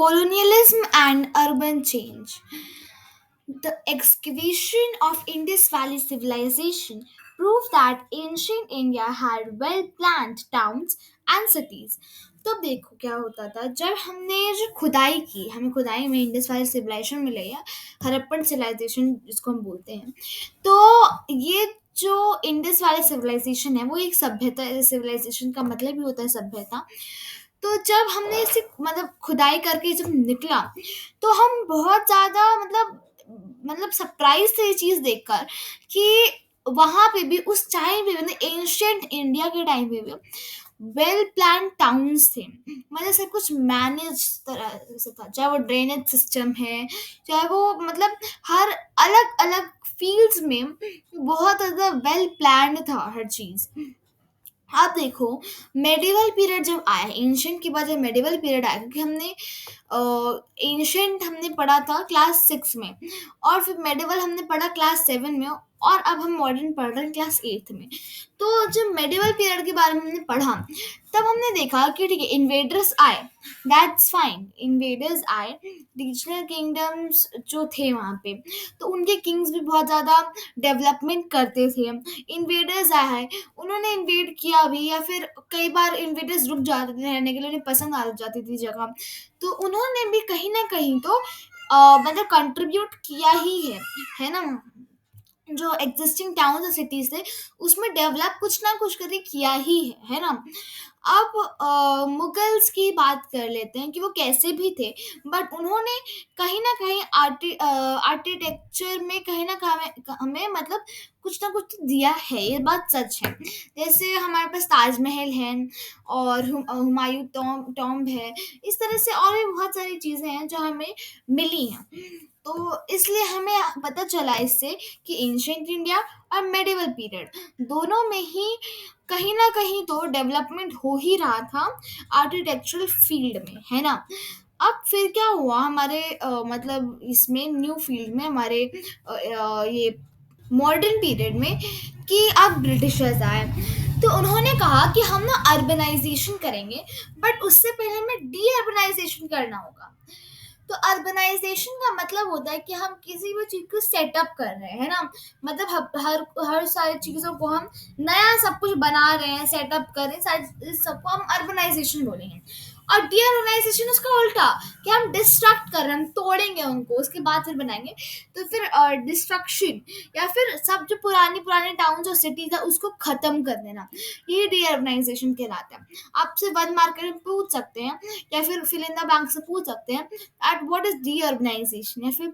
Colonialism and urban change. The excavation of Indus Valley civilization proved that ancient India had well planned towns and cities. तो अब देखो क्या होता था जब हमने जो खुदाई की, हमें खुदाई में इंडस वैली सिविलाइजेशन मिले या हड़प्पन सिविलाइजेशन जिसको हम बोलते हैं। तो ये जो इंडस वैली सिविलाइजेशन है वो एक सभ्यता, सिविलाइजेशन का मतलब ही होता है सभ्यता। तो जब हमने इसे मतलब खुदाई करके जब निकला, तो हम बहुत ज़्यादा मतलब सरप्राइज़ थे ये चीज़ देखकर कि वहाँ पे भी उस टाइम पे मतलब एंशिएंट इंडिया के टाइम पे भी वेल प्लान्ड टाउन्स थे। मतलब सब कुछ मैनेज तरह से था, चाहे वो ड्रेनेज सिस्टम है, चाहे वो मतलब हर अलग-अलग फ़ील्ड्स में बहुत ज़्यादा वेल प्लान्ड था हर चीज़। आप देखो, मेडिवल पीरियड जब आया, एंशिएंट के बाद जब मेडिवल पीरियड आया, क्योंकि हमने एंशिएंट हमने पढ़ा था क्लास 6 में, और फिर मेडिवल हमने पढ़ा क्लास 7 में, और अब हम मॉडर्न पढ़ रहे हैं क्लास 8 में। तो जब मेडिवल पीरियड के बारे में हमने पढ़ा, तब हमने देखा कि ठीक है, इन्वेडर्स आए, दैट्स फाइन, इन्वेडर्स आए, रीजनल किंगडम्स जो थे वहाँ पे, तो उनके किंग्स भी बहुत ज़्यादा डेवलपमेंट करते थे। इन्वेडर्स आए, उन्होंने इन्वेड किया भी, या फिर कई बार इन्वेडर्स रुक जाते थे रहने के लिए, उन्हें पसंद आ जाती थी जगह, तो उन्होंने भी कहीं ना कहीं तो मतलब कंट्रीब्यूट किया ही है ना। जो एग्जिस्टिंग टाउन्स और सिटीज थे उसमें डेवलप कुछ ना कुछ करके किया ही है ना। अब मुगल्स की बात कर लेते हैं कि वो कैसे भी थे, बट उन्होंने कहीं ना कहीं आर्किटेक्चर में कहीं ना कहीं हमें मतलब कुछ ना कुछ तो दिया है, ये बात सच है। जैसे हमारे पास ताजमहल है, और हुमायूं टॉम्ब है, इस तरह से और भी बहुत सारी चीज़ें हैं जो हमें मिली हैं। तो इसलिए हमें पता चला इससे कि एंशिएंट इंडिया और मेडिवल पीरियड दोनों में ही कहीं न कहीं तो डेवलपमेंट हो ही रहा था आर्किटेक्चरल फील्ड में, है ना? अब फिर क्या हुआ हमारे मतलब इसमें न्यू फील्ड में हमारे ये मॉडर्न पीरियड में, कि अब ब्रिटिशर्स आए। तो उन्होंने कहा कि हम ना अर्बनाइज़ेशन करेंगे, बट उससे पहले हमें डी-अर्बनाइज़ेशन करना होगा। तो अर्बनाइजेशन का मतलब होता है कि हम किसी भी चीज़ को सेटअप कर रहे हैं, है ना? मतलब हर सारी चीज़ों को हम नया सब कुछ बना रहे हैं, सेटअप कर रहे हैं, सारी सबको हम अर्बनाइजेशन बोलेंगे। और डी-अर्बनाइजेशन उसका उल्टा, कि हम डिस्ट्रक्ट कर रहे हैं, हम तोड़ेंगे उनको, उसके बाद फिर बनाएँगे। तो फिर डिस्ट्रक्शन, या फिर सब जो पुराने टाउन्स और सिटीज़ है उसको ख़त्म कर देना, ये डी-अर्बनाइजेशन कहलाता है। आपसे 1 मार्क में पूछ सकते हैं, या फिर फिल इन द ब्लैंक से पूछ सकते हैं at what is deurbanization, या फिर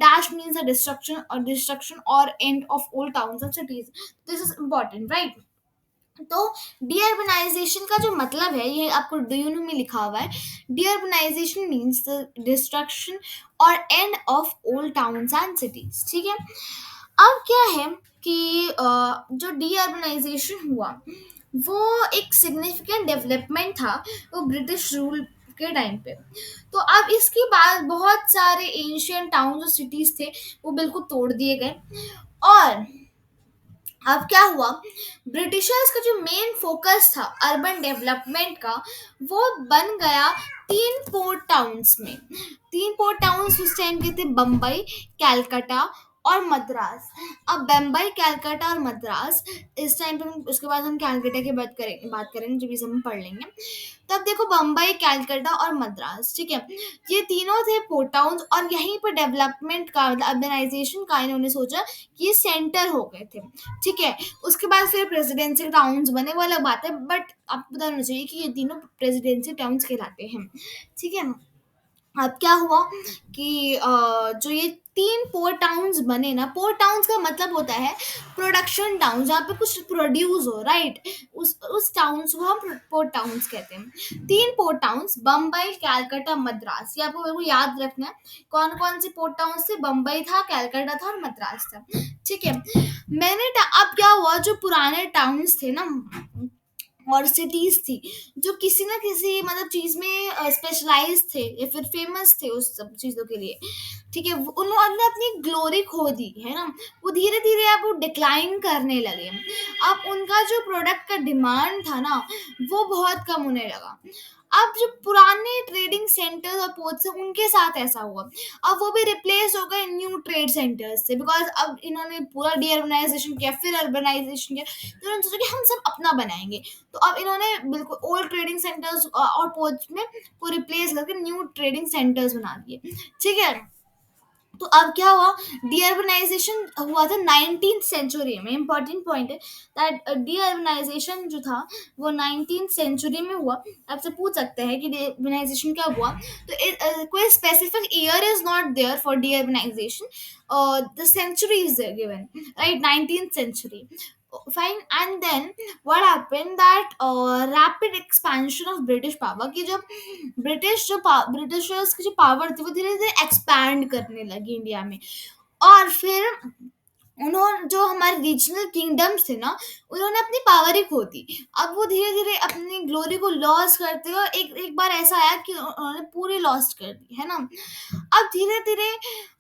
dash means a destruction or end of old towns and cities. This is important, right? तो डीअर्बनाइजेशन का जो मतलब है, ये आपको डीयूनू में लिखा हुआ है। डीअर्बनाइजेशन मीन्स द डिस्ट्रक्शन और end of old towns and cities, ठीक है। अब क्या है कि जो डीअर्बनाइजेशन हुआ वो एक सिग्निफिकेंट डेवलपमेंट था वो ब्रिटिश रूल के टाइम पे। तो अब इसके बाद बहुत सारे एंशियंट टाउन्स और सिटीज थे वो बिल्कुल तोड़ दिए गए। और अब क्या हुआ, ब्रिटिशर्स का जो मेन फोकस था अर्बन डेवलपमेंट का, वो बन गया 3 पोर्ट टाउन्स में। 3 पोर्ट टाउन्स उस टाइम के थे, बम्बई, कैलकाटा और मद्रास। अब बम्बई, कैलकाटा और मद्रास, इस टाइम पे हम उसके बाद हम कैलकाटा की बात करेंगे जब ये सब हम पढ़ लेंगे। तब देखो, बम्बई, कैलकाटा और मद्रास, ठीक है, ये तीनों थे पोर्ट टाउन्स, और यहीं पर डेवलपमेंट का मतलब अर्बनाइजेशन का इन्होंने सोचा कि ये सेंटर हो गए थे, ठीक है। उसके बाद फिर प्रेसिडेंसी टाउन्स बने, वो अलग बात है, बट आपको पता होना चाहिए कि ये तीनों प्रेसिडेंसी टाउन्स कहलाते हैं, ठीक है। अब क्या हुआ कि जो ये 3 पोर्ट टाउन्स बने ना, पोर्ट टाउन्स का मतलब होता है प्रोडक्शन टाउन, जहाँ पे कुछ प्रोड्यूस हो, राइट? उस टाउन्स को हम पोर्ट टाउन्स कहते हैं। 3 पोर्ट टाउन्स, बम्बई, कैलकाटा, मद्रास, ये आपको बिल्कुल याद रखना है। कौन कौन से पोर्ट टाउन्स थे? बम्बई था, कैलकाटा था और मद्रास था, ठीक है। अब क्या हुआ, जो पुराने टाउन्स थे ना और सिटीज थी, जो किसी ना किसी मतलब चीज में स्पेशलाइज थे या फिर फेमस थे उस सब चीजों के लिए, ठीक है, उन्होंने अपनी ग्लोरी खो दी, है ना। वो धीरे धीरे अब वो डिक्लाइन करने लगे। अब उनका जो प्रोडक्ट का डिमांड था ना वो बहुत कम होने लगा। अब जो पुराने ट्रेडिंग सेंटर्स और पोर्ट्स हैं उनके साथ ऐसा हुआ, अब वो भी रिप्लेस हो गए न्यू ट्रेड सेंटर्स से, बिकॉज अब इन्होंने पूरा डी अर्बनाइजेशन किया, फिर अर्बनाइजेशन किया, तो उन्होंने सोचा कि हम सब अपना बनाएंगे। तो अब इन्होंने बिल्कुल ओल्ड ट्रेडिंग सेंटर्स और पोर्ट्स में को रिप्लेस करके न्यू ट्रेडिंग सेंटर्स बना दिए। ठीक है, तो अब क्या हुआ, डीअर्बनाइजेशन हुआ था 19th सेंचुरी में। इंपॉर्टेंट पॉइंट है दैट डीअर्बनाइजेशन जो था वो 19th सेंचुरी में हुआ। आपसे पूछ सकते हैं कि डीअर्बनाइजेशन क्या हुआ, तो कोई specific year is not there for deurbanisation, the century is given, right, 19th century. Fine, and then what happened that rapid expansion of British power, कि जब ब्रिटिशर्स की जो पावर थी वो धीरे धीरे एक्सपैंड करने लगी इंडिया में, और फिर उन्होंने जो हमारे रीजनल किंगडम्स थे ना, उन्होंने अपनी पावर ही खो दी। अब वो धीरे धीरे अपनी ग्लोरी को लॉस करते हैं, और एक एक बार ऐसा आया कि उन्होंने पूरी लॉस्ट कर दी, है ना। अब धीरे धीरे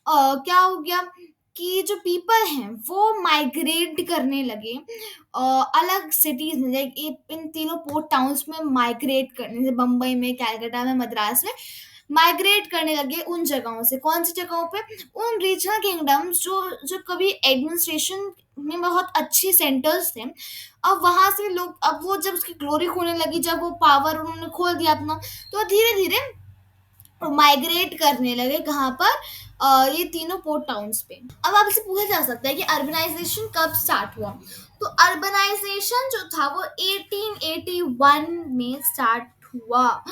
क्या हो गया कि जो पीपल हैं वो माइग्रेट करने लगे अलग सिटीज में, लाइक इन तीनों पोर्ट टाउन्स में माइग्रेट करने, जैसे बम्बई में, कलकत्ता में, मद्रास में माइग्रेट करने लगे उन जगहों से। कौन सी जगहों पे, उन रीजनल किंगडम्स जो जो कभी एडमिनिस्ट्रेशन में बहुत अच्छी सेंटर्स थे, अब वहां से लोग, अब वो जब उसकी ग्लोरी खोने लगी, जब वो पावर उन्होंने खोल दिया अपना, तो धीरे धीरे माइग्रेट करने लगे कहाँ पर, ये तीनों पोर्ट टाउन्स पे। अब आपसे पूछा जा सकता है कि अर्बनाइजेशन कब स्टार्ट हुआ, तो अर्बनाइजेशन जो था वो 1881 में स्टार्ट हुआ,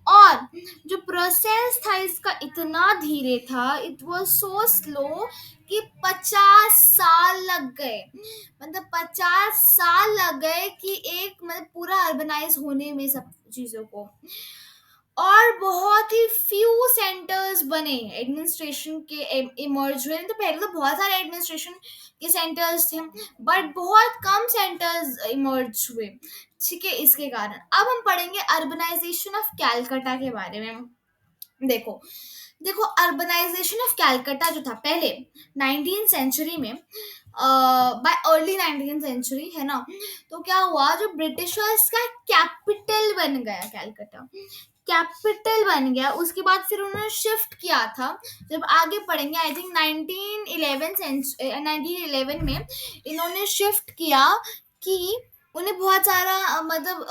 और जो प्रोसेस था इसका इतना धीरे था, इट वाज सो स्लो कि 50 साल लग गए, मतलब 50 साल लग गए कि एक मतलब पूरा अर्बनाइज होने में सब चीज़ों को। और बहुत ही फ्यू सेंटर्स बने एडमिनिस्ट्रेशन के, इमर्ज हुए। तो पहले तो बहुत सारे एडमिनिस्ट्रेशन के सेंटर्स थे, बट बहुत कम सेंटर्स इमर्ज हुए। ठीक है, इसके कारण अब हम पढ़ेंगे अर्बनाइजेशन ऑफ कैलकाटा के बारे में। देखो देखो अर्बनाइजेशन ऑफ कैलकाटा जो था पहले 19th सेंचुरी में, बाय अर्ली 19th सेंचुरी, है ना, तो क्या हुआ, जो ब्रिटिशर्स का कैपिटल बन गया कैलकाटा, कैपिटल बन गया। उसके बाद फिर उन्होंने शिफ्ट किया था, जब आगे पढ़ेंगे आई थिंक 1911 में इन्होंने शिफ्ट किया कि उन्हें बहुत सारा मतलब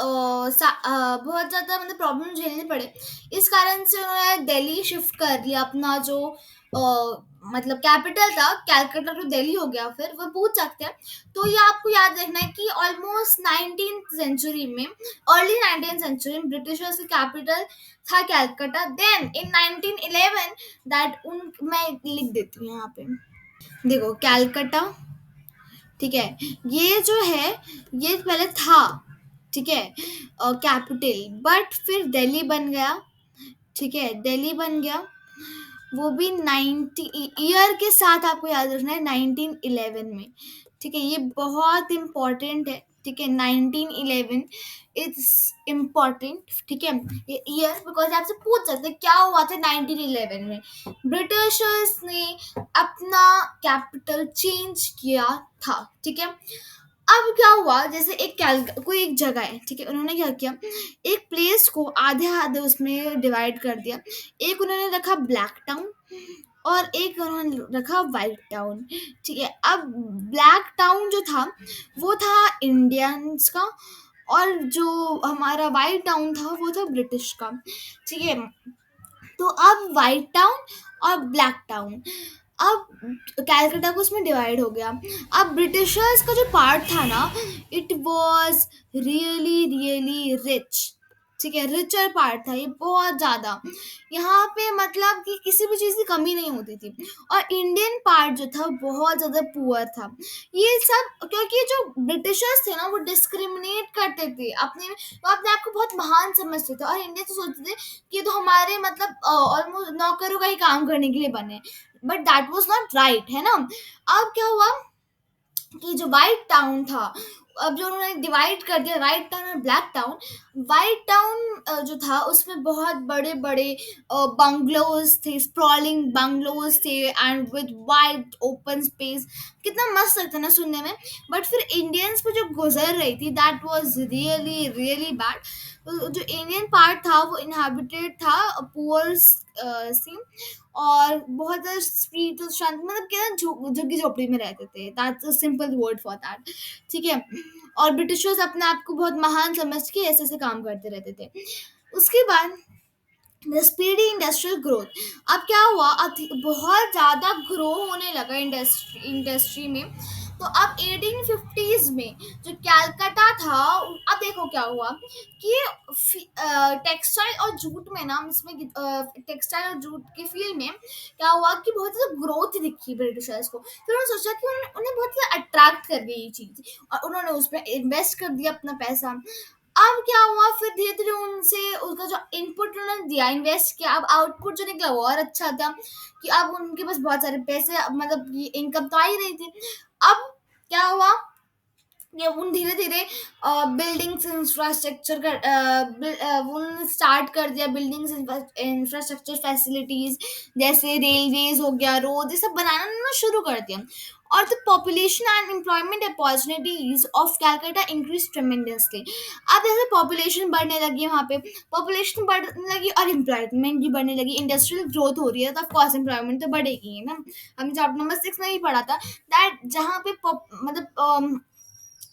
बहुत ज़्यादा मतलब प्रॉब्लम झेलने पड़े, इस कारण से उन्होंने दिल्ली शिफ्ट कर लिया अपना जो मतलब कैपिटल था, कैलकाटा टू दिल्ली हो गया। फिर वो पूछ सकते हैं, तो ये आपको याद रखना है कि ऑलमोस्ट 19th सेंचुरी में, अर्ली 19th सेंचुरी में ब्रिटिशर्स की कैपिटल था कैलकाटा। देन इन 1911 दैट उन मैं लिख देती हूँ यहाँ पे, देखो कैलकाटा, ठीक है, ये जो है ये पहले था, ठीक है, कैपिटल, बट फिर दिल्ली बन गया। ठीक है, दिल्ली बन गया, वो भी 90 ईयर के साथ आपको याद रखना है, 1911 में। ठीक है, ये बहुत इम्पोर्टेंट है। ठीक है, 1911 इट्स इम्पोर्टेंट। ठीक है, ये ईयर बिकॉज आपसे पूछ सकते हैं क्या हुआ था 1911 में। ब्रिटिशर्स ने अपना कैपिटल चेंज किया था। ठीक है, अब क्या हुआ, जैसे कोई एक जगह है, ठीक है, उन्होंने क्या किया, एक प्लेस को आधे आधे उसमें डिवाइड कर दिया। एक उन्होंने रखा ब्लैक टाउन और एक उन्होंने रखा वाइट टाउन। ठीक है, अब ब्लैक टाउन जो था वो था इंडियंस का, और जो हमारा वाइट टाउन था वो था ब्रिटिश का। ठीक है, तो अब वाइट टाउन और ब्लैक टाउन, अब कैलकाटा को उसमें डिवाइड हो गया। अब ब्रिटिशर्स का जो पार्ट था ना, it was really really rich. ठीक है, रिचर पार्ट था ये बहुत ज़्यादा, यहाँ पे मतलब कि किसी भी चीज़ की कमी नहीं होती थी। और इंडियन पार्ट जो था बहुत ज़्यादा पुअर था। ये सब क्योंकि जो ब्रिटिशर्स थे ना वो डिस्क्रिमिनेट करते थे अपने, वो अपने आप को बहुत महान समझते थे, और इंडिया तो सोचते थे कि ये तो हमारे मतलब ऑलमोस्ट नौकरों का ही काम करने के लिए बने, but that was not right, है ना। अब क्या हुआ कि जो वाइट टाउन था अब जो उन्होंने डिवाइड कर दिया व्हाइट टाउन और ब्लैक टाउन, व्हाइट टाउन जो था उसमें बहुत बड़े बड़े बंगलोज थे, स्प्रॉलिंग बंगलोज थे and with wide open space, कितना मस्त लगता है ना सुनने में। बट फिर इंडियंस पे जो गुजर रही थी that was really really bad. जो इंडियन पार्ट था वो इनहेबिटेड था पुअर से, और बहुत ज़्यादा स्ट्रीट शांत, मतलब क्या ना झुग्गी झोपड़ी में रहते थे, that's a simple word for that. ठीक है। और ब्रिटिशर्स अपने आप को बहुत महान समझ के ऐसे ऐसे काम करते रहते थे। उसके बाद द स्पीडी इंडस्ट्रियल ग्रोथ। अब क्या हुआ, बहुत ज़्यादा ग्रो होने लगा इंडस्ट्री में। तो अब 1850s में जो कैलकाटा था, अब देखो क्या हुआ कि टेक्सटाइल और जूट में ना, इसमें टेक्सटाइल और जूट की फील्ड में क्या हुआ कि बहुत ज़्यादा ग्रोथ दिखी ब्रिटिशर्स को। फिर उन्होंने सोचा कि उन्हें बहुत ज़्यादा अट्रैक्ट कर गई ये चीज़, और उन्होंने उस पर इन्वेस्ट कर दिया अपना पैसा। अब क्या हुआ, फिर धीरे धीरे उनसे उसका जो इनपुट उन्होंने दिया, इन्वेस्ट किया, अब आउटपुट जो निकला वो और अच्छा था, कि अब उनके पास बहुत सारे पैसे, मतलब इनकम तो आ ही रही थी। अब क्या हुआ, ये उन धीरे धीरे बिल्डिंग्स इंफ्रास्ट्रक्चर का उन्होंने स्टार्ट कर दिया, बिल्डिंग्स इंफ्रास्ट्रक्चर फैसिलिटीज, जैसे रेलवेज हो गया, रोड, ये सब बनाना ना शुरू कर दिया। और the population and employment opportunities of Calcutta increase tremendously. अब जैसे पॉपुलेशन बढ़ने लगी वहाँ पे, पॉपुलेशन बढ़ने लगी और एम्प्लॉयमेंट भी बढ़ने लगी, इंडस्ट्रियल ग्रोथ हो रही है, तो ऑफकोर्स एम्प्लॉयमेंट तो बढ़ेगी ही ना। हमने चैप्टर नंबर 6 में भी पढ़ा था दैट जहाँ पे मतलब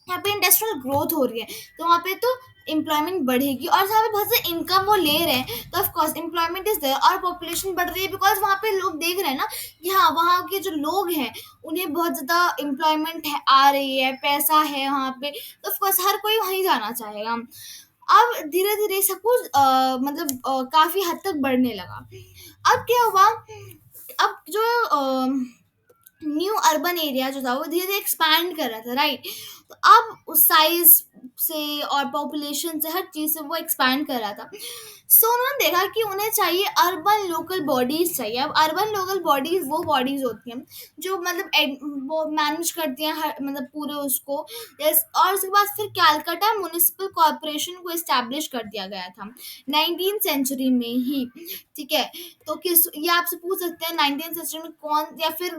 यहाँ पे इंडस्ट्रियल ग्रोथ हो रही है, तो वहाँ पे तो एम्प्लॉयमेंट बढ़ेगी, और जहाँ पे बहुत से इनकम वो ले रहे हैं तो of course employment is there, और पॉपुलेशन बढ़ रही है बिकॉज वहाँ पे लोग देख रहे हैं ना कि हाँ वहाँ के जो लोग हैं उन्हें बहुत ज़्यादा एम्प्लॉयमेंट है, आ रही है, पैसा है वहाँ पे, तो ऑफ कोर्स हर कोई वहीं जाना चाहेगा। अब धीरे धीरे सब कुछ मतलब काफ़ी हद तक बढ़ने लगा। अब क्या हुआ, अब जो न्यू अर्बन एरिया जो था वो धीरे धीरे एक्सपैंड कर रहा था, राइट। तो अब उस साइज से और पॉपुलेशन से हर चीज़ से वो एक्सपैंड कर रहा था। सो उन्होंने देखा कि उन्हें चाहिए अर्बन लोकल बॉडीज चाहिए। अब अर्बन लोकल बॉडीज वो बॉडीज होती हैं जो मतलब वो मैनेज करती हैं हर मतलब पूरे उसको। और उसके बाद फिर कैलकाटा म्युनिसिपल कॉरपोरेशन को इस्टेब्लिश कर दिया गया था 19th सेंचुरी में ही। ठीक है। तो किस ये आपसे पूछ सकते हैं 19th सेंचुरी में कौन, या फिर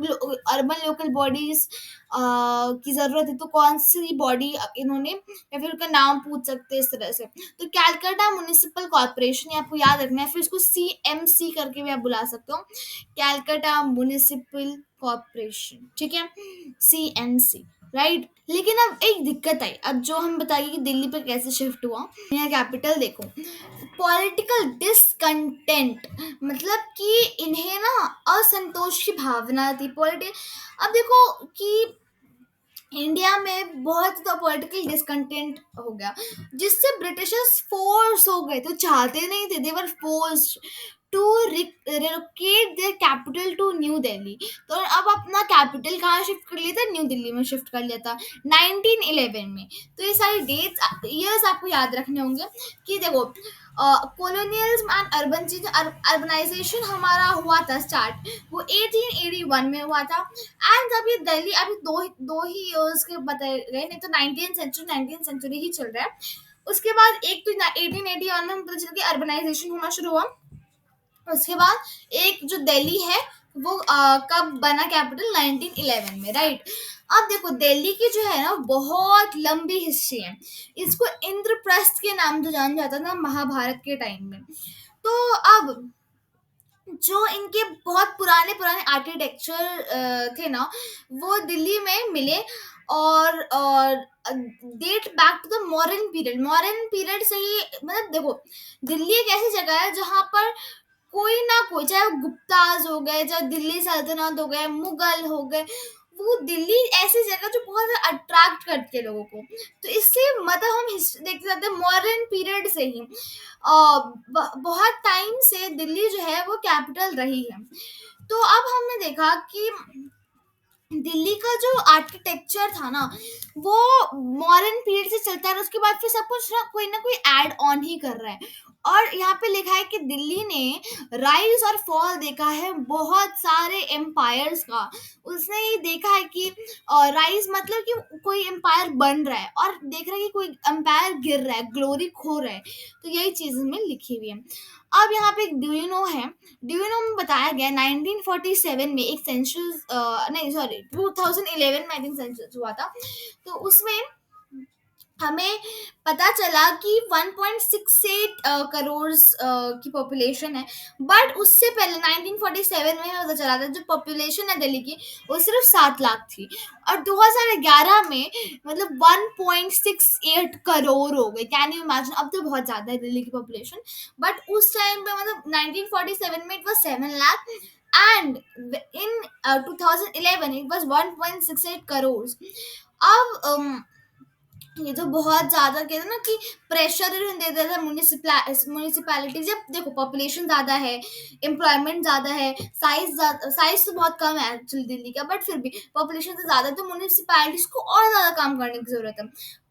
अर्बन लोकल बॉडीज की ज़रूरत है तो कौन सी बॉडी इन्होंने, या फिर उनका नाम पूछ सकते हैं इस तरह से। तो कैलकाटा म्युनिसिपल कॉरपोरेशन, ये आपको याद रखना है, फिर इसको CMC करके भी आप बुला सकते हो, कैलकाटा म्युनिसिपल कॉरपोरेशन। ठीक है, CMC, राइट। लेकिन अब एक दिक्कत आई, अब जो हम बताइए कि दिल्ली पर कैसे शिफ्ट हुआ। यहाँ कैपिटल देखो, पॉलिटिकल डिसकंटेंट, मतलब कि इन्हें ना असंतोष की भावना थी पॉलिटिक। अब देखो कि इंडिया में बहुत तो पॉलिटिकल डिसकंटेंट हो गया, जिससे ब्रिटिशर्स फोर्स हो गए, तो चाहते नहीं थे, they were forced to relocate their capital to new Delhi. तो अब अपना कैपिटल कहाँ शिफ्ट कर लिया था, न्यू दिल्ली में शिफ्ट कर लिया था 1911 में। तो ये सारी डेट्स ईयर्स आपको याद रखने होंगे कि देखो कॉलोनियल्स एंड अर्बन चेंज, अर्बनाइजेशन हमारा हुआ था स्टार्ट, वो 1881 में हुआ था। एंड जब ये दिल्ली अभी दो ही ईयर्स के बताए गए, नहीं तो 19th सेंचुरी ही चल रहा है। उसके बाद एक तो 1881 में पता चला कि अर्बनाइजेशन होना शुरू हुआ। उसके बाद एक जो दिल्ली है वो कब बना कैपिटल, 1911 में, राइट। अब देखो दिल्ली की जो है ना बहुत लंबी हिस्ट्री है, इसको इंद्रप्रस्थ के नाम से जाना जाता था महाभारत के टाइम में। तो अब जो इनके बहुत पुराने पुराने आर्किटेक्चर थे ना वो दिल्ली में मिले, और date back to the modern period से ही, मतलब देखो दिल्ली एक ऐसी जगह है जहाँ पर कोई ना कोई, चाहे वो गुप्ताज हो गए, चाहे दिल्ली सल्तनत हो गए, मुगल हो गए, वो दिल्ली ऐसी जगह जो बहुत अट्रैक्ट करती है लोगों को। तो इससे मतलब हम हिस्ट्री देखते जाते हैं मॉडर्न पीरियड से ही बहुत टाइम से दिल्ली जो है वो कैपिटल रही है। तो अब हमने देखा कि दिल्ली का जो आर्किटेक्चर था ना वो मॉडर्न पीरियड से चलता है, और उसके बाद फिर सब कुछ ना कोई ऐड ऑन ही कर रहा है। और यहाँ पे लिखा है कि दिल्ली ने राइज और फॉल देखा है बहुत सारे एम्पायर्स का। उसने ये देखा है कि राइज मतलब कि कोई एम्पायर बन रहा है, और देख रहा है कि कोई एम्पायर गिर रहा है, ग्लोरी खो रहा है। तो यही चीज में लिखी हुई है। अब यहाँ पे एक ड्यूनो है। ड्यूनो में बताया गया 1947 में एक सेंसस, नहीं सॉरी 2011 में आई थिंक सेंसस हुआ था। तो उसमें हमें पता चला कि 1.68 करोड़ की पॉपुलेशन है। बट उससे पहले 1947 में हमें पता चला था जो पॉपुलेशन है दिल्ली की वो सिर्फ 7 लाख थी। और 2011 में मतलब 1.68 करोड़ हो गए। Can you imagine? अब तो बहुत ज्यादा है दिल्ली की पॉपुलेशन। बट उस टाइम पे मतलब 1947 में it was 7 lakh, and in 2011 it was 1.68 crore. अब ये तो बहुत ज्यादा कहते हैं ना कि प्रेशर दे देता है म्यूनिसिपैलिटी। जब देखो पॉपुलेशन ज्यादा है, एम्प्लॉयमेंट ज्यादा है, साइज तो बहुत कम है एक्चुअली दिल्ली का, बट फिर भी पॉपुलेशन तो ज्यादा है, तो म्यूनिसिपैलिटीज को और ज्यादा काम करने की जरूरत है।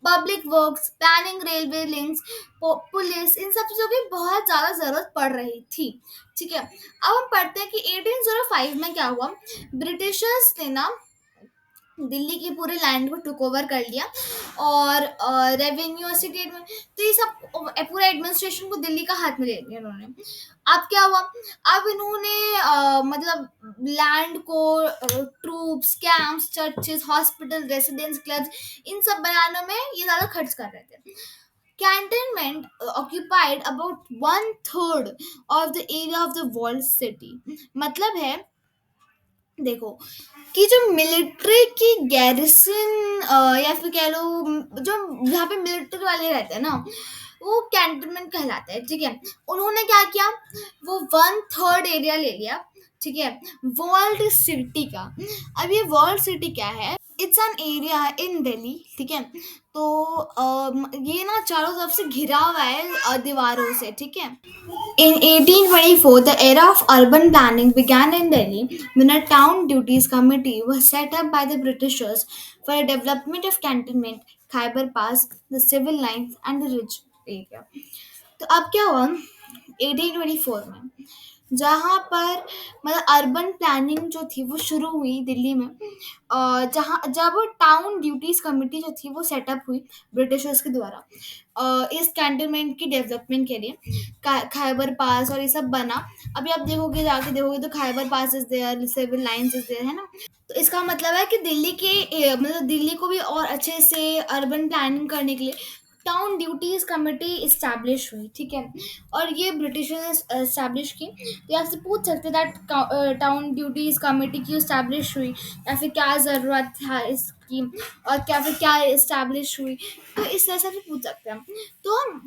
Public works, planning, railway links, police, इन सब चीजों की बहुत ज्यादा जरूरत पड़ रही थी। ठीक है, अब हम पढ़ते हैं कि 1805 में क्या हुआ। ब्रिटिशर्स ने ना दिल्ली की पूरे लैंड को टुक ओवर कर लिया, और रेवेन्यू स्टेट में, तो ये सब पूरा एडमिनिस्ट्रेशन को दिल्ली का हाथ में ले लिया इन्होंने। अब क्या हुआ? अब इन्होंने मतलब लैंड को troops, camps, churches, hospital, residence, clubs, इन सब बनाने में ये ज्यादा खर्च कर रहे थे। Cantonment occupied about 1/3 of the area of the walled city। मतलब है, देखो कि जो मिलिट्री की गैरिसन, या फिर कह लो जो जहाँ पे मिलिट्री वाले रहते हैं ना, वो कैंटनमेंट कहलाता है। ठीक है, उन्होंने क्या किया, वो 1/3 एरिया ले लिया। ठीक है, वर्ल्ड सिटी का। अब ये वर्ल्ड सिटी क्या है? It's an area in Delhi. ठीक है, तो ये ना चारों तरफ से घिरा हुआ है दीवारों से। ठीक है, in 1824, the era of urban planning began in Delhi when a town duties committee was set up by the Britishers for the development of cantonment, Khyber Pass, the civil lines, and the ridge area. तो अब क्या हुआ 1824 में, जहाँ पर मतलब urban planning जो थी वो शुरू हुई दिल्ली में। जहाँ जब टाउन ड्यूटीज कमेटी जो थी वो सेटअप हुई ब्रिटिशर्स के द्वारा इस कैंटनमेंट की डेवलपमेंट के लिए। खैबर पास और ये सब बना। अभी आप देखोगे, जाके देखोगे तो Khyber Pass is there, Civil Lines is there, है ना। तो इसका मतलब है कि दिल्ली के मतलब दिल्ली को भी और अच्छे से अर्बन प्लानिंग करने के लिए टाउन ड्यूटीज कमेटी इस्टेब्लिश हुई। ठीक है, और ये ब्रिटिशर्स ने इस्टेब्लिश की। तो आपसे पूछ सकते दैट टाउन ड्यूटीज कमेटी क्यों इस्टेब्लिश हुई, या फिर क्या ज़रूरत था इसकी, और क्या फिर क्या इस्टेब्लिश हुई। तो इस तरह से भी पूछ सकते हैं। तो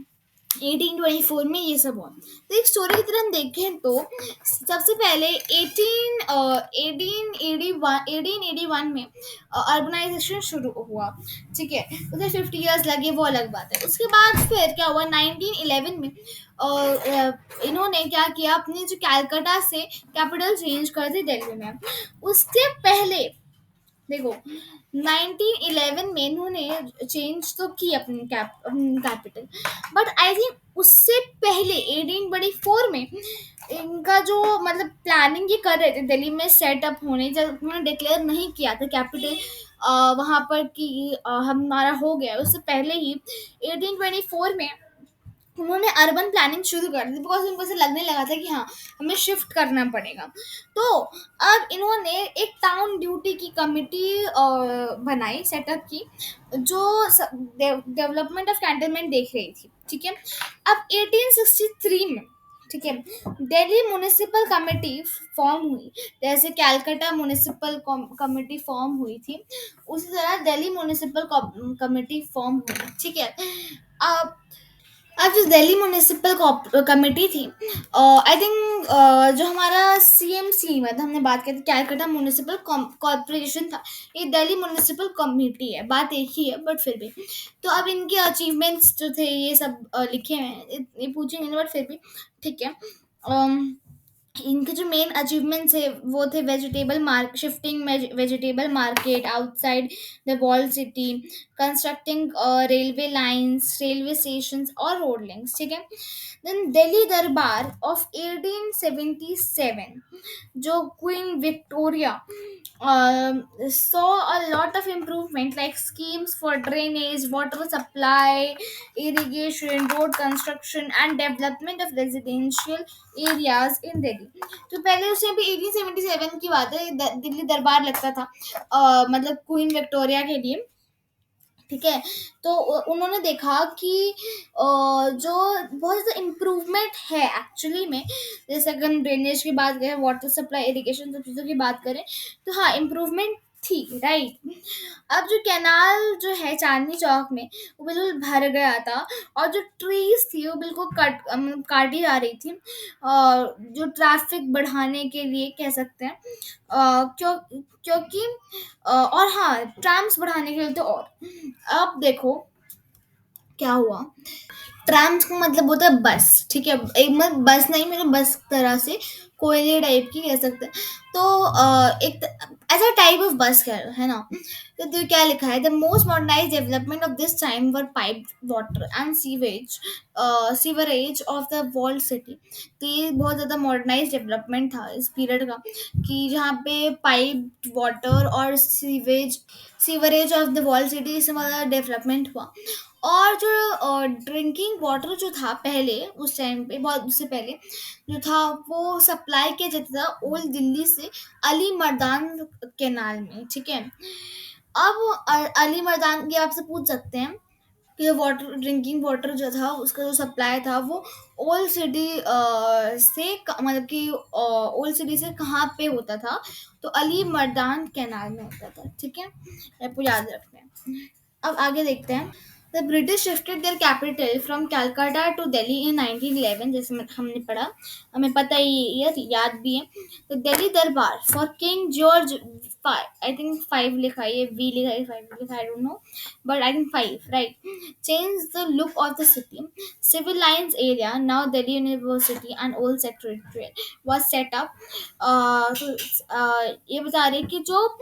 1824 में ये सब हुआ। तो एक स्टोरी की तरह हम देखें तो सबसे पहले 1881 में अर्बनाइजेशन शुरू हुआ। ठीक है, उसे 50 इयर्स लगे, वो अलग बात है। उसके बाद फिर क्या हुआ 1911 में इन्होंने क्या किया, अपनी जो कैलकाटा से कैपिटल चेंज कर दी दिल्ली में। उसके पहले देखो 1911 में इन्होंने चेंज तो की अपनी कैपिटल, बट आई थिंक उससे पहले 1824 में इनका जो मतलब प्लानिंग ये कर रहे थे दिल्ली में सेटअप होने, जब उन्होंने डिक्लेयर नहीं किया था कैपिटल वहां पर कि हमारा हो गया, उससे पहले ही 1824 में उन्होंने अर्बन प्लानिंग शुरू कर दी, बिकॉज उनको ऐसा लगने लगा था कि हाँ हमें शिफ्ट करना पड़ेगा। तो अब इन्होंने एक टाउन ड्यूटी की कमिटी बनाई, सेटअप की, जो डेवलपमेंट ऑफ कैंटनमेंट देख रही थी। ठीक है, अब 1863 में, ठीक है, दिल्ली म्युनिसिपल कमेटी फॉर्म हुई। जैसे कैलकाटा म्युनिसिपल कमेटी फॉर्म हुई थी, उसी तरह दिल्ली म्युनिसिपल कमेटी फॉर्म हुई। ठीक है, अब जो दिल्ली म्युनिसिपल कमेटी थी, आई थिंक जो हमारा सीएमसी मतलब हमने बात की थी कैलकाटा म्युनिसिपल कॉर्पोरेशन था, ये दिल्ली म्युनिसिपल कमेटी है, बात एक ही है बट फिर भी। तो अब इनके अचीवमेंट्स जो थे ये सब लिखे हुए हैं, ये पूछे नहीं बट फिर भी ठीक है। इनके जो मेन अचीवमेंट्स है वो थे vegetable mark shifting vegetable market outside the wall city, constructing railway lines, railway stations और रोड लिंक्स, ठीक है। देन दिल्ली दरबार ऑफ 1877, जो Queen Victoria saw a lot of improvement like schemes for drainage, water supply, irrigation, road construction, and development of residential areas in Delhi. तो पहले उसमें भी 1877 की बात है, दिल्ली दरबार लगता था मतलब क्वीन विक्टोरिया के लिए, ठीक है। तो उन्होंने देखा कि जो बहुत ज़्यादा इम्प्रूवमेंट है एक्चुअली में, जैसे अगर हम ड्रेनेज की बात करें, वाटर सप्लाई, इरिगेशन, सब चीज़ों की बात करें, तो हाँ इम्प्रूवमेंट थी, राइट। अब जो कैनाल जो है चांदनी चौक में, वो बिल्कुल भर गया था, और जो ट्रीज थी वो बिल्कुल काटी जा रही थी, जो ट्रैफिक बढ़ाने के लिए कह सकते हैं, क्योंकि और हाँ ट्राम्स बढ़ाने के लिए, तो और अब देखो क्या हुआ। ट्राम्स का मतलब होता है बस, ठीक है। एक मतलब बस नहीं, मतलब बस तरह से कोयले टाइप की कह सकते हैं। तो एक ऐसा टाइप ऑफ बस है ना। तो क्या लिखा है, the most modernise development of this time were pipe water and sewerage of the world city. तो ये बहुत ज़्यादा मॉडर्नाइज डेवलपमेंट था इस पीरियड का, कि जहाँ पे पाइप वाटर और sewerage of the world city, इससे ज़्यादा डेवलपमेंट हुआ। और जो ड्रिंकिंग वाटर जो था पहले, उस टाइम पे बहुत उससे पहले जो था, वो सप्लाई किया जाता था ओल्ड दिल्ली से अली मर्दान कैनाल में, ठीक है। अब अली मर्दान की आपसे पूछ सकते हैं कि वाटर ड्रिंकिंग वाटर जो था उसका जो सप्लाई था वो ओल्ड सिटी से मतलब कि ओल्ड सिटी से कहाँ पे होता था, तो अली मर्दान कैनाल में होता था, ठीक है। आपको याद रखना है। अब आगे देखते हैं। The British shifted their capital from Calcutta to Delhi in 1911, जैसे हमने पढ़ा, हमें पता ही, ये याद भी है। तो दिल्ली दरबार for king George, I think 5 लिखा है, ये वी लिखा है, 5 लिखा है, I don't know, but I think 5, right? Changed the look of the city. Civil Lines area, now Delhi University and Old Secretariat was set up. ये बता रहे कि जो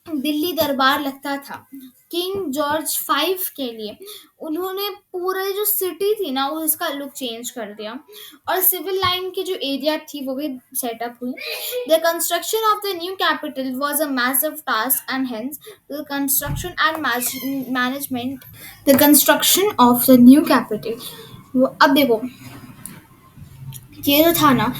दिल्ली दरबार लगता था किंग जॉर्ज 5 के लिए, उन्होंने पूरे जो सिटी थी ना वो इसका लुक चेंज कर दिया, और सिविल लाइन की जो एरिया थी वो भी सेटअप हुई। The construction of the new capital was a massive task and hence the construction and management, the construction of the new capital, अब देखो ये जो था ना,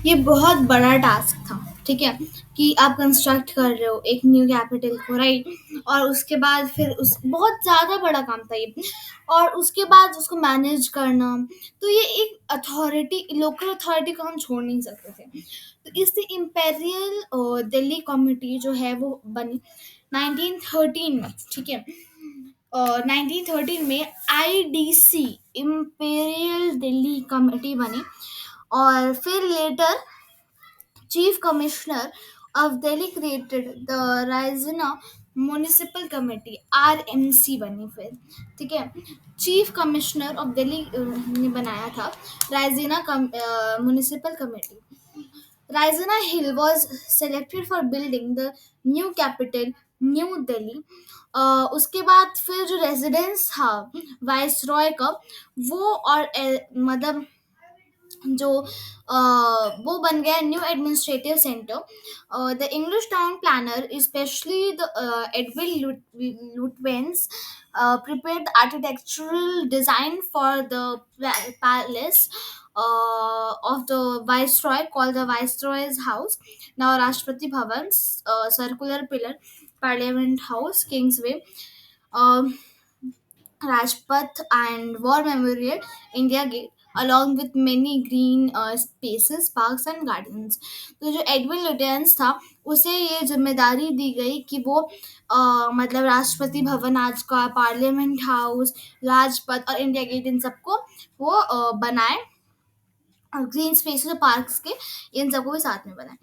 ये बहुत बड़ा टास्क था, ठीक है। कि आप कंस्ट्रक्ट कर रहे हो एक न्यू कैपिटल को, राइट, और उसके बाद फिर उस बहुत ज़्यादा बड़ा काम था ये, और उसके बाद उसको मैनेज करना, तो ये एक अथॉरिटी, लोकल अथॉरिटी को हम छोड़ नहीं सकते थे। तो इससे इम्पेरियल दिल्ली कमिटी जो है वो बनी 1913 में, ठीक है। 1913 में आईडीसी, इम्पेरियल दिल्ली कमेटी बनी, और फिर later chief commissioner of Delhi created the Raisina municipal committee, RMC बनी फिर, ठीक है। चीफ कमिश्नर ऑफ दिल्ली ने बनाया था Raisina municipal committee. Raisina Hill was selected for building the new capital, New Delhi. उसके बाद फिर जो रेजिडेंस था वाइस रॉय का, वो और मतलब जो वो बन गया new administrative centre. The English town planner specially the Edwin Lutyens prepared the architectural design for the palace of the viceroy, called the viceroy's house, now Rashtrapati Bhavan, circular pillar, parliament house, kingsway, um, Rajpath and War Memorial, India Gate, along with many green spaces, parks and gardens. तो जो Edwin Lutyens था उसे ये जिम्मेदारी दी गई कि वो मतलब राष्ट्रपति भवन आज का, पार्लियामेंट हाउस, राजपथ और इंडिया गेट, इन सबको वो बनाए, और ग्रीन स्पेसेस और पार्क्स के इन सबको भी साथ में बनाए।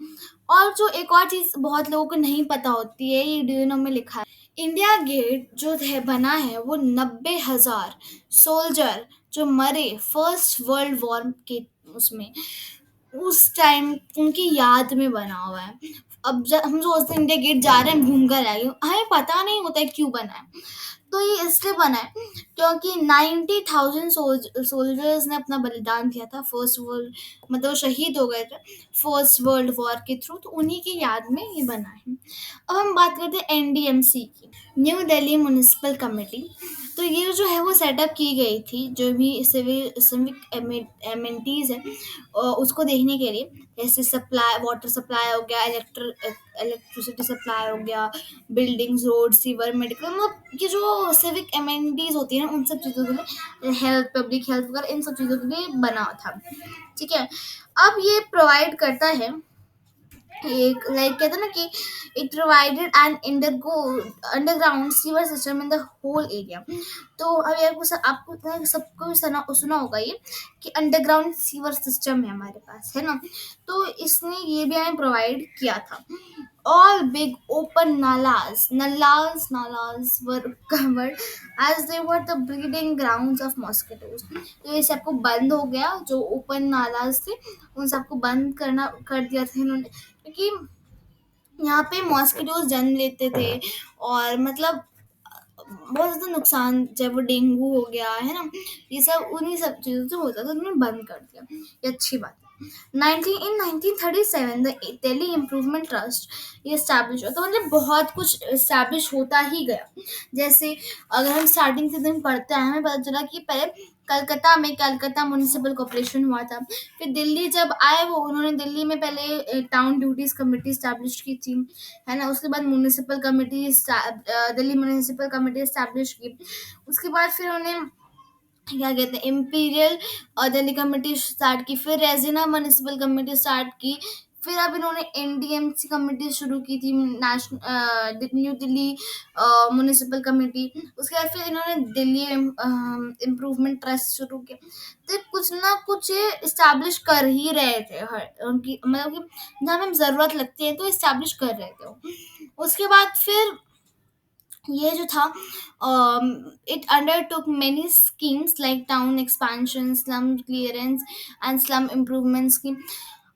और जो एक और चीज़ बहुत लोगों को नहीं पता होती है, ये ड्यूनो में लिखा है, इंडिया गेट जो है बना है वो 90,000 सोल्जर जो मरे फर्स्ट वर्ल्ड वॉर के उसमें, उस टाइम उनकी याद में बना हुआ है। अब जब हम सोचते हैं इंडिया गेट जा रहे हैं, हम घूम कर आएंगे, हमें पता नहीं होता है क्यों बना है। तो ये इसलिए बना है क्योंकि 90,000 सोल्जर्स ने अपना बलिदान दिया था फर्स्ट वर्ल्ड, मतलब वो शहीद हो गए थे फर्स्ट वर्ल्ड वॉर के थ्रू, तो उन्हीं की याद में ये बना है। अब हम बात करते हैं एनडीएमसी की, न्यू दिल्ली म्यूनिसिपल कमेटी। तो ये जो है वो सेटअप की गई थी, जो भी सिविल सिविक एमेनिटीज है उसको देखने के लिए, जैसे सप्लाई, वाटर सप्लाई हो गया, इलेक्ट्रिसिटी सप्लाई हो गया, बिल्डिंग्स, रोड, सीवर, मेडिकल, मतलब ये जो सिविक एमेनिटीज होती है ना, उन सब चीज़ों के लिए, हेल्थ, पब्लिक हेल्थ वगैरह, इन सब चीज़ों के लिए बना था। ठीक है। अब ये प्रोवाइड करता है एक, लाइक कहते हैं ना कि it provided and underground sewer system in the whole area. तो अभी आपको सबको भी सुना होगा ये कि अंडरग्राउंड सीवर सिस्टम है हमारे पास, है ना। तो इसने ये भी हमें प्रोवाइड किया था। All big open nalas were covered as they were the breeding grounds of mosquitoes. तो ये सबको बंद हो गया, जो ओपन नालाज थे उन सबको बंद करना कर दिया था इन्होंने, क्योंकि यहाँ पे मॉस्किटोज जन्म लेते थे, और मतलब बहुत ज़्यादा नुकसान, जब वो डेंगू हो गया है ना, ये सब उन्हीं सब चीज़ों से होता था, तो उन्होंने बंद कर दिया। ये अच्छी बात है। 1937 द दिल्ली इम्प्रूवमेंट ट्रस्ट ये इस्टेब्लिश हुआ, तो मतलब बहुत कुछ इस्टेब्लिश होता ही गया। जैसे अगर हम स्टार्टिंग से दिन पढ़ते हैं, हमें पता चला कि पहले कलकत्ता में कलकत्ता म्यूनिसिपल कॉर्पोरेशन हुआ था। फिर दिल्ली जब आए वो, उन्होंने दिल्ली में पहले टाउन ड्यूटीज कमेटी स्टैब्लिश की थी, है ना। उसके बाद municipal committee, Delhi municipal committee establish की। उसके बाद फिर उन्हें क्या कहते हैं, इम्पीरियल और दिल्ली कमेटी स्टार्ट की, फिर रेजिना म्यूनिसिपल कमेटी स्टार्ट की। फिर अब इन्होंने एनडीएमसी कमेटी शुरू की थी, national new Delhi municipal committee. उसके बाद फिर इन्होंने दिल्ली इम्प्रूवमेंट ट्रस्ट शुरू किया। तो कुछ ना कुछ ये इस्टेब्लिश कर ही रहे थे, हर उनकी मतलब कि जहाँ हमें ज़रूरत लगती है तो इस्टेब्लिश कर रहे थे वो। उसके बाद फिर ये जो था, it undertook many schemes like town expansion, slum clearance and slum improvement scheme.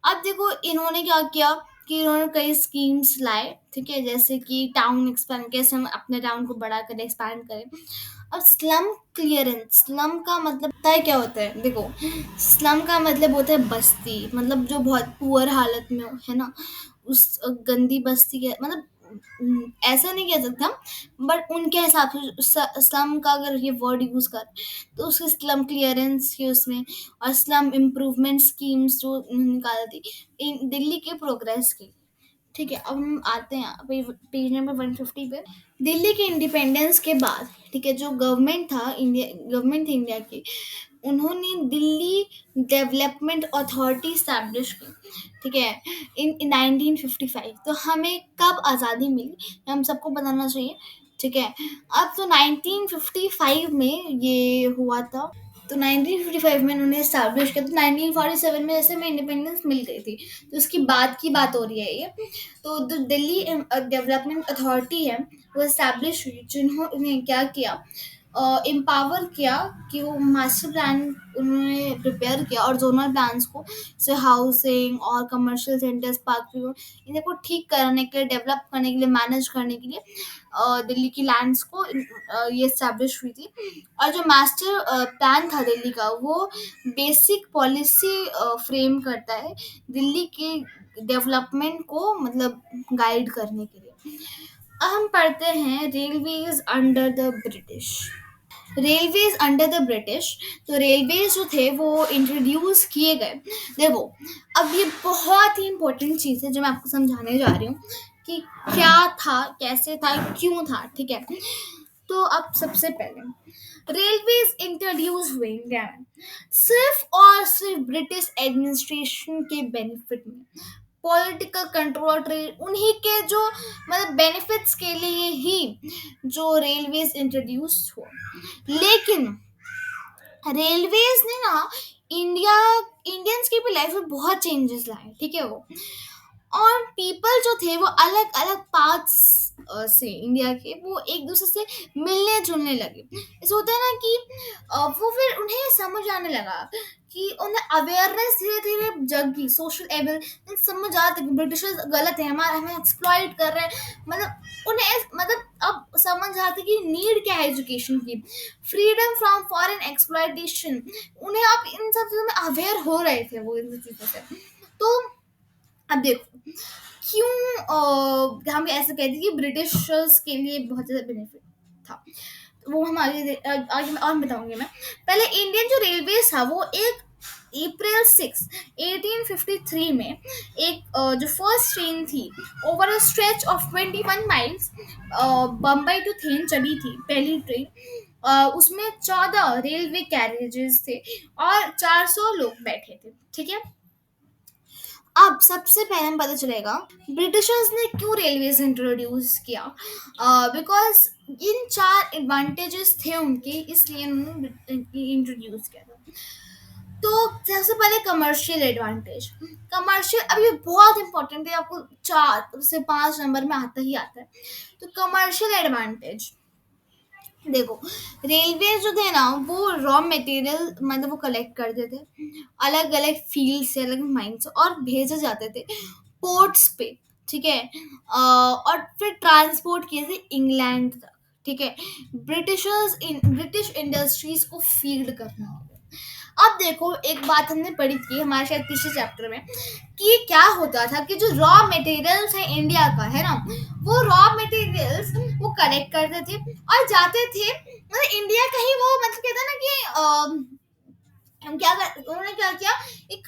अब देखो इन्होंने क्या किया कि इन्होंने कई स्कीम्स लाए, ठीक है, जैसे कि टाउन एक्सपेंड, कैसे हम अपने टाउन को बड़ा करें, एक्सपैंड करें। अब स्लम क्लियरेंस, स्लम का मतलब पता है क्या होता है? देखो, स्लम का मतलब होता है बस्ती, मतलब जो बहुत पुअर हालत में हो, है ना, उस गंदी बस्ती के मतलब, ऐसा नहीं कह सकता, बट उनके हिसाब से स्लम का अगर ये वर्ड यूज कर, तो उसके स्लम क्लियरेंस के उसमें, और स्लम इम्प्रूवमेंट स्कीम्स जो निकाली थी इन दिल्ली के प्रोग्रेस की। ठीक है, अब हम आते हैं पेज नंबर 150 पे। दिल्ली के इंडिपेंडेंस के बाद, ठीक है, जो गवर्नमेंट थी इंडिया की, उन्होंने दिल्ली डेवलपमेंट अथॉरिटी स्टैब्लिश की। ठीक है, इन 1955। तो हमें कब आज़ादी मिली हम सबको बताना चाहिए। ठीक है, अब तो 1955 में ये हुआ था। तो 1955 में उन्होंने स्टैब्लिश किया, तो 1947 में जैसे में इंडिपेंडेंस मिल गई थी, तो उसकी बाद की बात हो रही है ये। तो जो दिल्ली डेवलपमेंट अथॉरिटी है वो इस्टेब्लिश हुई, जिन्होंने क्या किया, एम्पावर किया कि वो मास्टर प्लान उन्होंने प्रिपेयर किया, और जोनल प्लान्स को, जैसे हाउसिंग और कमर्शियल सेंटर्स, पार्क, इन्हें को ठीक करने के लिए, डेवलप करने के लिए, मैनेज करने के लिए दिल्ली की लैंड्स को ये इस्टेब्लिश हुई थी। और जो मास्टर प्लान था दिल्ली का, वो बेसिक पॉलिसी फ्रेम करता है दिल्ली के डेवलपमेंट को, मतलब गाइड करने के लिए। अब हम पढ़ते हैं railways under the British. Railways under the British, तो रेलवेज जो थे वो इंट्रोड्यूस किए गए। देखो, अब ये बहुत ही इंपॉर्टेंट चीज़ है जो मैं आपको समझाने जा रही हूँ कि क्या था, कैसे था, क्यों था। ठीक है, तो अब सबसे पहले रेलवेज इंट्रोड्यूस हुए इंडिया में सिर्फ और सिर्फ ब्रिटिश एडमिनिस्ट्रेशन के बेनिफिट में, पॉलिटिकल कंट्रोल, ट्रेड, उन्हीं के जो मतलब बेनिफिट्स के लिए ही जो रेलवेज इंट्रोड्यूस हुआ। लेकिन रेलवेज ने ना इंडिया इंडियंस की भी लाइफ में बहुत चेंजेस लाए। ठीक है, वो और पीपल जो थे वो अलग अलग पार्ट्स से इंडिया के वो एक दूसरे से मिलने जुलने लगे। ऐसा होता है ना कि वो फिर उन्हें समझ आने लगा कि उन्हें अवेयरनेस धीरे धीरे जगी, सोशल अवेयर समझ आता कि ब्रिटिशर्स गलत है, हमारा हमें एक्सप्लॉइट कर रहे हैं। मतलब उन्हें मतलब अब समझ आती कि नीड क्या है एजुकेशन की, फ्रीडम फ्रॉम फॉरेन एक्सप्लॉइटेशन। उन्हें अब इन सब चीज़ों में अवेयर हो रहे थे वो इन सब चीज़ों से। तो अब देखो क्यों हम ऐसे कहते हैं कि ब्रिटिशर्स के लिए बहुत ज़्यादा बेनिफिट था। वो हम आगे और बताऊंगी मैं। पहले इंडियन जो रेलवे था वो एक अप्रैल 6 1853 में एक जो फर्स्ट ट्रेन थी over a stretch of 21 miles Bombay to Thane चली थी पहली ट्रेन। उसमें 14 रेलवे कैरेजेस थे और 400 लोग बैठे थे, ठीक है। अब सबसे पहले हमें पता चलेगा ब्रिटिशर्स ने क्यों रेलवेज इंट्रोड्यूस किया। बिकॉज इन चार एडवांटेजेस थे उनके, इसलिए उन्होंने इंट्रोड्यूस किया था। तो सबसे पहले कमर्शियल एडवांटेज। कमर्शियल, अब ये बहुत इंपॉर्टेंट है, आपको 4 से 5 नंबर में आता ही आता है। तो कमर्शियल एडवांटेज देखो, रेलवे जो थे ना वो रॉ मटेरियल मतलब वो कलेक्ट करते थे अलग अलग फील्ड से, अलग माइंड से, और भेजे जाते थे पोर्ट्स पे, ठीक है। और फिर ट्रांसपोर्ट किए थे इंग्लैंड तक, ठीक है। ब्रिटिश इंडस्ट्रीज को फील्ड करना होगा। अब देखो एक बात हमने पढ़ी थी हमारे शायद तीसरे चैप्टर में कि क्या होता था कि जो रॉ मटेरियल्स है इंडिया का है ना, वो रॉ मटेरियल्स वो कलेक्ट करते थे और जाते थे, मतलब इंडिया का ही वो, मतलब कहते हैं ना कि हम क्या कर उन्होंने क्या किया, एक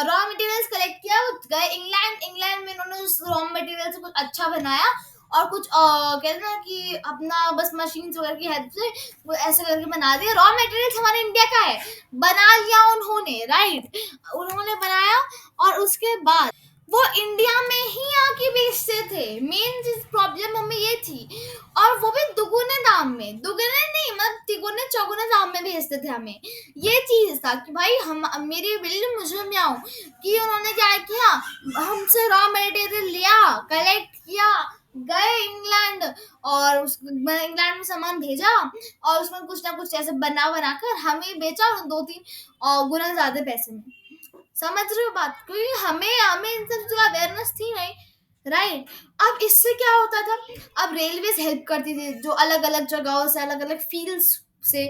रॉ मटेरियल्स कलेक्ट किया, वो गए इंग्लैंड। इंग्लैंड में उन्होंने उस रॉ मटेरियल से कुछ अच्छा बनाया और कुछ कहते हैं ना कि अपना बस मशीन वगैरह की हेल्प से वो ऐसे करके बना दिया। रॉ मटेरियल्स हमारे इंडिया का है, बना लिया उन्होंने, राइट, उन्होंने बनाया और उसके बाद वो इंडिया में ही आके बेचते थे। मेन चीज प्रॉब्लम हमें ये थी, और वो भी दुगुने दाम में, दुगुने नहीं मतलब तिगुने चौगुने दाम में भेजते थे हमें। ये चीज था कि भाई हम मेरी बिल्ली मुझे में आओ कि उन्होंने क्या किया, हमसे रॉ मटेरियल लिया, कलेक्ट किया, गए इंग्लैंड और उस इंग्लैंड में सामान भेजा और उसमें कुछ ना कुछ ऐसे बना बना कर हमें बेचा और 2-3 गुना ज्यादा पैसे में। समझ रहे हो बात, क्योंकि हमें हमें इन सब चीजों का अवेयरनेस थी नहीं, राइट। अब इससे क्या होता था, अब रेलवेज हेल्प करती थी जो अलग अलग जगहों से, अलग अलग फील्ड्स से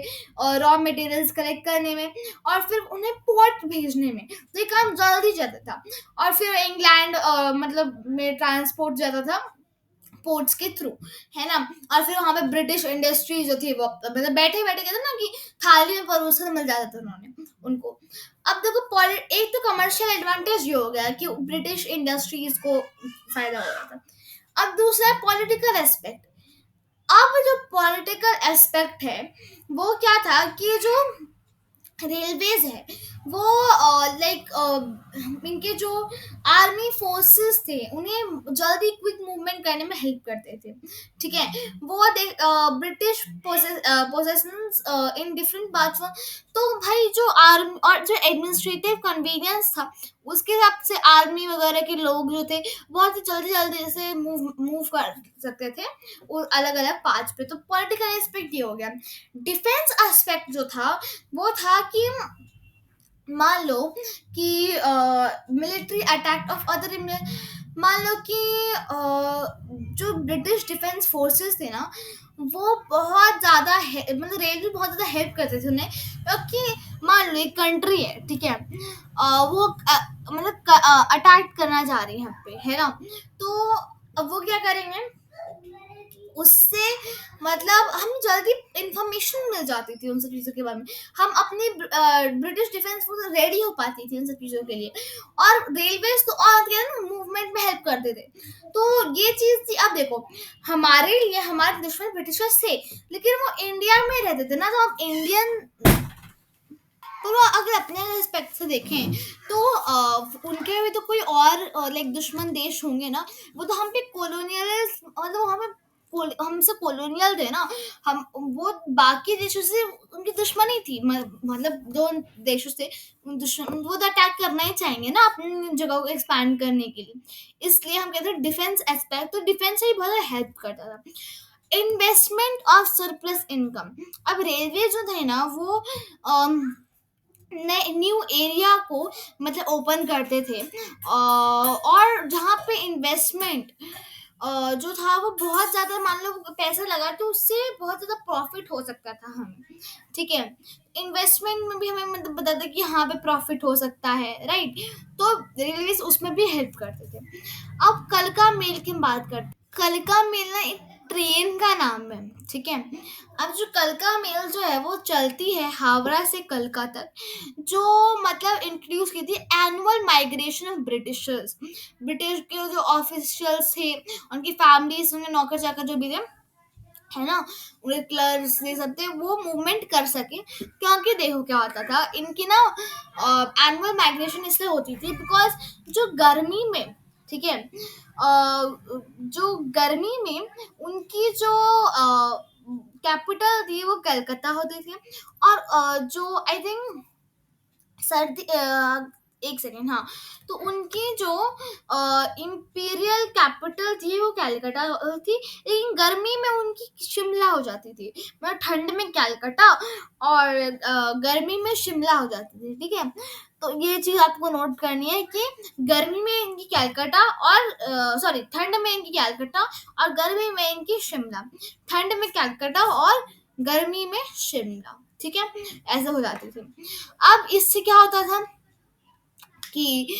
रॉ मटेरियल्स कलेक्ट करने में और फिर उन्हें पोर्ट भेजने में, तो ये काम जल्दी जाता था। और फिर इंग्लैंड मतलब में ट्रांसपोर्ट जाता था पोर्ट्स के थ्रू, है ना। और फिर वहां पे ब्रिटिश इंडस्ट्री जो थी वो मतलब बैठे बैठे कहते ना कि थाली में परोस कर मिल जाता था उन्होंने उनको। अब देखो एक तो कमर्शियल एडवांटेज ये हो गया कि ब्रिटिश इंडस्ट्रीज को फायदा हो रहा था। अब दूसरा है पॉलिटिकल एस्पेक्ट। अब जो पॉलिटिकल एस्पेक्ट है वो क्या था कि जो रेलवेज है वो लाइक इनके जो आर्मी फोर्सेस थे उन्हें जल्दी क्विक मूवमेंट करने में हेल्प करते थे, ठीक है। वो British possessions in different parts. तो भाई जो आर्मी और जो एडमिनिस्ट्रेटिव कन्वीनियंस था उसके हिसाब से आर्मी वगैरह के लोग जो थे बहुत ही जल्दी जल्दी से मूव कर सकते थे और अलग अलग पार्ट्स पे। तो पॉलिटिकल एस्पेक्ट ये हो गया। डिफेंस एस्पेक्ट जो था वो था कि मान लो कि मिलिट्री अटैक ऑफ अदर, मान लो कि जो ब्रिटिश डिफेंस फोर्सेस थे ना वो बहुत ज़्यादा मतलब रेलवे बहुत ज़्यादा हेल्प करते थे उन्हें, क्योंकि मान लो एक कंट्री है, ठीक है, वो मतलब अटैक करना चाह रही है यहाँ पे, है ना। तो अब वो क्या करेंगे, उससे मतलब हम जल्दी इंफॉर्मेशन मिल जाती थी उन सब चीज़ों के बारे में। हम अपनी ब्रिटिश डिफेंस फोर्स रेडी हो पाती थी उन सब चीज़ों के लिए, और रेलवेज तो और मूवमेंट में हेल्प करते थे। तो ये चीज़ थी। अब देखो हमारे लिए हमारे दुश्मन ब्रिटिशर्स थे लेकिन वो इंडिया में रहते थे ना, तो हम इंडियन। तो वो अगर अपने रिस्पेक्ट से देखें तो उनके भी तो कोई और लाइक दुश्मन देश होंगे ना, वो तो हम पे कॉलोनियल मतलब वो हमें हमसे कॉलोनियल थे ना, हम वो बाकी देशों से उनकी दुश्मनी थी, मतलब दो देशों से दुश्मन, वो तो अटैक करना ही चाहेंगे ना अपनी जगह को एक्सपैंड करने के लिए। इसलिए हम कहते हैं डिफेंस एस्पेक्ट, तो डिफेंस से ही बहुत हेल्प करता था। इन्वेस्टमेंट ऑफ सरप्लस इनकम, अब रेलवे जो थे ना वो नए न्यू एरिया को मतलब ओपन करते थे, और जहाँ पे इन्वेस्टमेंट जो था वो बहुत ज़्यादा, मान लो पैसा लगा तो उससे बहुत ज़्यादा प्रॉफिट हो सकता था हमें, ठीक है। इन्वेस्टमेंट में भी हमें मतलब बताते कि हाँ पे प्रॉफिट हो सकता है, राइट। तो रेलवे उसमें भी हेल्प करते थे। अब कल का मेल की बात करते, कलका मेल ना एक ट्रेन का नाम है, ठीक है। अब जो कलका मेल जो है वो चलती है हावड़ा से कलका तक, जो मतलब इंट्रोड्यूस की थी annual migration of Britishers, British के जो ऑफिशियल्स थे, उनकी फैमिलीज, उनके नौकर चाकर जो भी थे, है ना, उनके क्लर्क्स ये सब थे, वो मूवमेंट कर सके। क्योंकि देखो क्या होता था इनकी ना, एनुअल माइग्रेशन इसलिए होती थी बिकॉज जो गर्मी में, ठीक है, जो गर्मी में उनकी जो कैपिटल थी वो कलकत्ता होती थी, और जो आई थिंक सर्दी, एक सेकेंड, हाँ, तो उनकी जो इम्पीरियल कैपिटल थी वो कैलकाटा थी, लेकिन गर्मी में उनकी शिमला हो जाती थी, मतलब ठंड में कैलकाटा और गर्मी में शिमला हो जाती थी, ठीक है। तो ये चीज आपको नोट करनी है कि गर्मी में इनकी कैलकाटा और सॉरी ठंड में इनकी कैलकाटा और गर्मी में इनकी शिमला, ठंड में कैलकाटा और गर्मी में शिमला, ठीक है, ऐसे हो जाती थी। अब इससे क्या होता था कि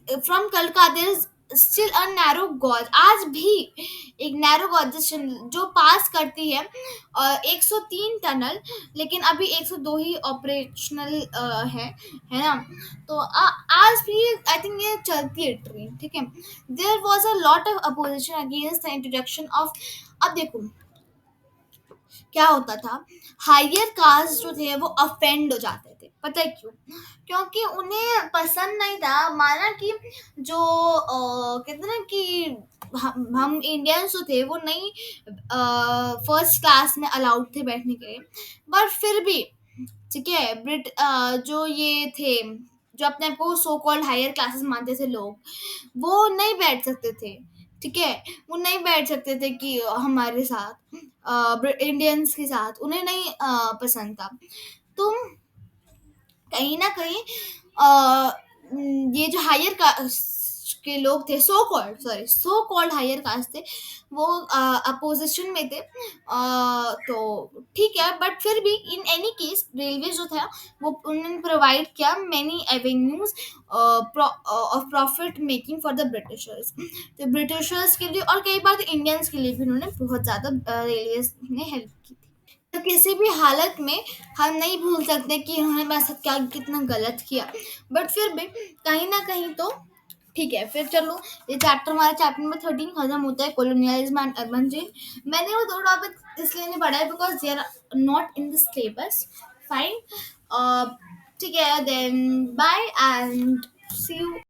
फ्रॉम कलका there is still a narrow gauge, आज भी एक नैरो गॉज जो पास करती है 103 टनल, लेकिन अभी 102 ही ऑपरेशनल है ना। तो आज भी आई थिंक ये चलती है ट्रेन, ठीक है। There was a lot of opposition against the introduction of, अब देखो क्या होता था, हायर कास्ट जो थे वो अफेंड हो जाते थे, पता है क्यों? क्योंकि उन्हें पसंद नहीं था, माना कि जो कहते ना कि हम इंडियंस जो थे वो नहीं फर्स्ट क्लास में अलाउड थे बैठने के लिए, बट फिर भी, ठीक है, जो ये थे, जो अपने आप को सो कॉल्ड हायर क्लासेस मानते थे लोग, वो नहीं बैठ सकते थे, ठीक है। वो नहीं बैठ सकते थे कि हमारे साथ इंडियंस के साथ, उन्हें नहीं पसंद था। तुम कहीं ना कहीं ये जो हायर कास्ट के लोग थे, सो कॉल्ड हायर कास्ट थे, वो अपोजिशन में थे, तो ठीक है, बट फिर भी इन एनी केस रेलवे जो था वो उन्होंने प्रोवाइड किया many avenues of profit making for the Britishers, तो ब्रिटिशर्स के लिए और कई बार तो इंडियंस के लिए भी उन्होंने बहुत ज़्यादा रेलवे ने हेल्प की। तो किसी भी हालत में हम नहीं भूल सकते कि उन्होंने मेरे साथ क्या कितना गलत किया, बट फिर भी कहीं ना कहीं तो ठीक है। फिर चलो, ये चैप्टर हमारा चैप्टर नंबर 13 खत्म होता है, कोलोनियलिज्म एंड अर्बन चेंज। मैंने वो दो टॉपिक इसलिए नहीं पढ़ा है because they are not in the syllabus, fine, ठीक है, then bye and see you.